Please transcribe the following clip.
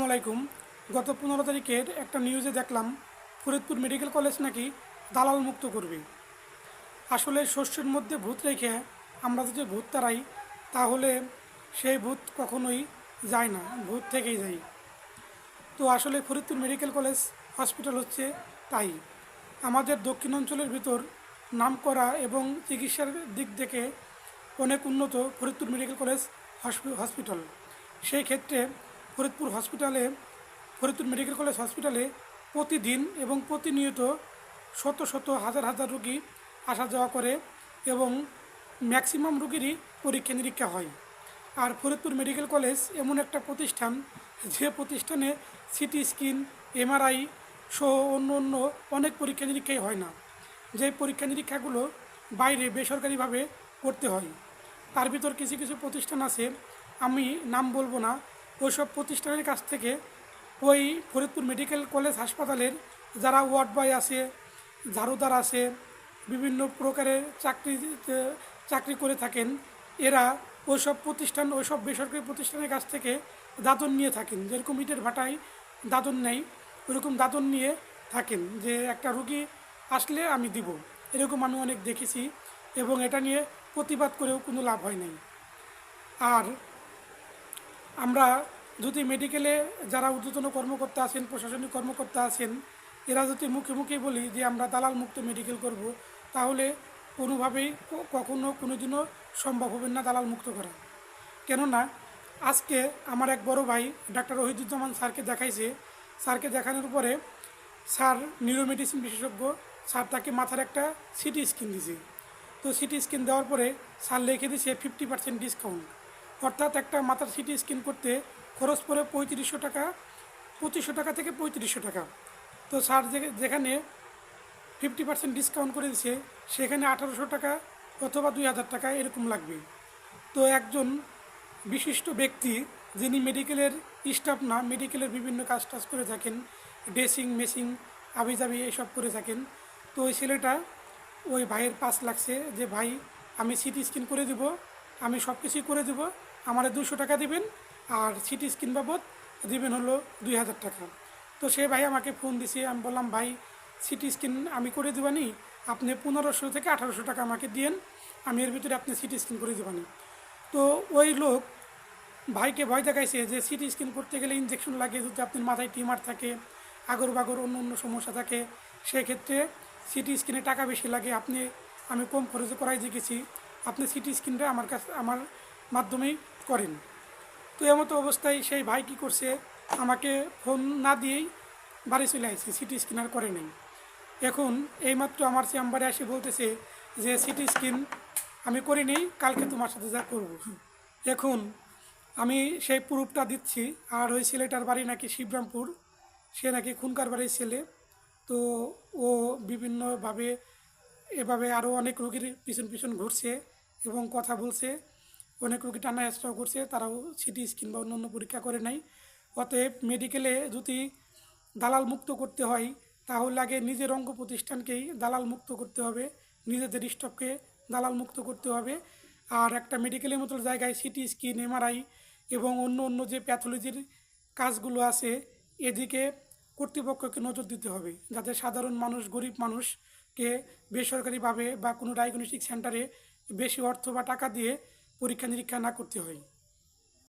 আলাইকুম। গত 15 তারিখের একটা নিউজে দেখলাম ফরিদপুর মেডিকেল কলেজ নাকি দালাল মুক্ত করবে। আসলে শস্যের মধ্যে ভূত রেখে আমরা যদি ভূত তাড়াই তাহলে সেই ভূত কখনোই যায় না, ভূত থেকেই যায়। তো আসলে ফরিদপুর মেডিকেল কলেজ হসপিটাল হচ্ছে তাই। আমাদের দক্ষিণ অঞ্চলের ভিতর নামকরা এবং চিকিৎসার দিক থেকে অনেক উন্নত ফরিদপুর মেডিকেল কলেজ হসপিটাল। সেই ক্ষেত্রে ফরিদপুর হসপিটালে ফরিদপুর মেডিকেল কলেজ হসপিটালে প্রতিদিন এবং প্রতিনিয়ত শত শত হাজার হাজার রোগী আসা যাওয়া করে এবং ম্যাক্সিমাম রোগীরই পরীক্ষা নিরীক্ষা হয়। আর ফরিদপুর মেডিকেল কলেজ এমন একটা প্রতিষ্ঠান, যে প্রতিষ্ঠানে সিটি স্ক্যান, এমআরআই সহ অন্য অন্য অনেক পরীক্ষা নিরীক্ষাই হয় না। যে পরীক্ষা নিরীক্ষাগুলো বাইরে বেসরকারিভাবে করতে হয়। তার ভিতর কিছু কিছু প্রতিষ্ঠান আছে, আমি নাম বলবো না, ওইসব প্রতিষ্ঠানের কাছ থেকে ওই ফরিদপুর মেডিকেল কলেজ হাসপাতালের যারা ওয়ার্ড বয় আছে, ঝাড়ুদার আছে, বিভিন্ন প্রকারের চাকরি করে থাকেন, এরা ওইসব প্রতিষ্ঠান, ওইসব বেসরকারি প্রতিষ্ঠানের কাছ থেকে দাদন নিয়ে থাকেন। যেরকম ইটের ভাটায় দাদন নেই, ওরকম দাদন নিয়ে থাকেন যে একটা রুগী আসলে আমি দিব। এরকম আমি অনেক দেখেছি এবং এটা নিয়ে প্রতিবাদ করেও কোনো লাভ হয় নাই। আর আমরা যদি মেডিকেলে যারা ঊর্ধ্বতন কর্মকর্তা আছেন, প্রশাসনিক কর্মকর্তা আছেন, এরা যদি মুখে মুখে বলি যে আমরা দালাল মুক্ত মেডিকেল করব, তাহলে কোনোভাবেই কখনো কোনোদিনও সম্ভব হবে না দালাল মুক্ত করা। কেননা আজকে আমার এক বড় ভাই ডাক্তার ওহিদুজ্জামান স্যারকে দেখাইছে। স্যারকে দেখানোর পরে স্যার নিউরোমেডিসিন বিশেষজ্ঞ, স্যার তাকে মাথার একটা সিটি স্ক্যান দিয়েছে। তো সিটি স্ক্যান দেওয়ার পরে স্যার লিখে দিয়েছে 50% ডিসকাউন্ট। অর্থাৎ একটা মাথার সিটি স্ক্যান করতে খরচ পড়ে 3500 টাকা, 2500 টাকা থেকে 3500 টাকা। তো স্যার যেখানে 50% ডিসকাউন্ট করে দিচ্ছে, সেখানে 1800 টাকা অথবা 2000 টাকা এরকম লাগবে। তো একজন বিশিষ্ট ব্যক্তি, যিনি মেডিকেলের স্টাফ না, মেডিকেলের বিভিন্ন কাজ টাজ করে থাকেন, ড্রেসিং মেশিং আবিজাবি এসব করে থাকেন, তো ওই ছেলেটা ওই ভাইয়ের পাস লাগছে যে ভাই আমি সিটি স্ক্যান করে দিব, আমি সব কিছুই করে দেবো, আমার 200 টাকা দিবেন আর সিটি স্ক্যান বাবদ দিবেন হলো 2000 টাকা। তো সে ভাই আমাকে ফোন দিছে, আমি বললাম ভাই সিটি স্ক্যান আমি করে দেবানি, আপনি 1500 থেকে 1800 টাকা আমাকে দিয়েন, আমি এর ভিতরে আপনি সিটি স্ক্যান করে দেবানি। তো ওই লোক ভাইকে ভয় দেখাইছে যে সিটি স্ক্যান করতে গেলে ইনজেকশন লাগে, যদি আপনার মাথায় টিউমার থাকে, আগর বাগর অন্য অন্য সমস্যা থাকে, সেক্ষেত্রে সিটি স্ক্যানে টাকা বেশি লাগে, আমি কম খরচে করাই দেখেছি, আপনি সিটি স্ক্যানটা আমার মাধ্যমেই করেন। তো এমতো অবস্থায় সেই ভাই কী করছে, আমাকে ফোন না দিয়েই বাড়ি চলে আসছে, সিটি স্ক্যান আর করে নেই। এখন এইমাত্র আমার চেম্বারে এসে বলতেছে যে সিটি স্ক্যান আমি করিনি, কালকে তোমার সাথে যা করব। এখন আমি সেই প্রুফটা দিচ্ছি। আর ওই ছেলেটার বাড়ি নাকি শিবরামপুর, সে নাকি খুনকার বাড়ির ছেলে। তো ও বিভিন্নভাবে এভাবে আরও অনেক রোগীর পিছন পিছন ঘুরছে এবং কথা বলছে, অনেক রোগী টানা হেঁচড়াও করছে, তারাও সিটি স্ক্যান বা অন্য পরীক্ষা করে নাই। অতএব মেডিকেলে যদি দালাল মুক্ত করতে হয়, তাহলে আগে নিজের অঙ্গ প্রতিষ্ঠানকেই দালাল মুক্ত করতে হবে, নিজেদের স্টককে দালাল মুক্ত করতে হবে। আর একটা মেডিকেলের মতো জায়গায় সিটি স্ক্যান, এমআরআই এবং অন্য অন্য যে প্যাথোলজির কাজগুলো আছে, এদিকে কর্তৃপক্ষকে নজর দিতে হবে, যাতে সাধারণ মানুষ, গরিব মানুষকে বেসরকারিভাবে বা কোনো ডায়াগনস্টিক সেন্টারে বেশি অর্থ বা টাকা দিয়ে পরীক্ষা নিরীক্ষা না করতে হয়।